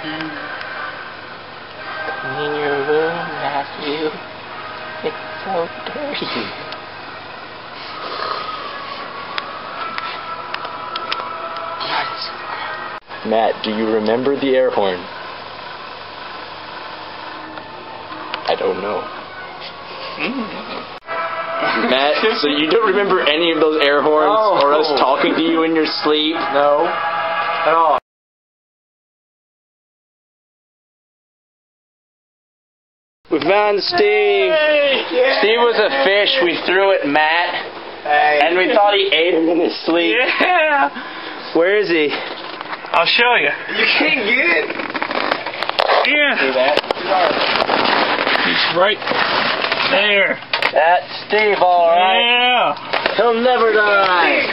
In your room, Matthew. It's so dirty. Matt, do you remember the air horn? I don't know. Matt, so you don't remember any of those air horns or us talking to you in your sleep? No, at all. We found Steve. Yeah. Steve was a fish. We threw at Matt, and we thought he ate him in his sleep. Yeah. Where is he? I'll show you. You can't get it. Yeah. See that? He's right there. That's Steve, all right. Yeah. He'll never die.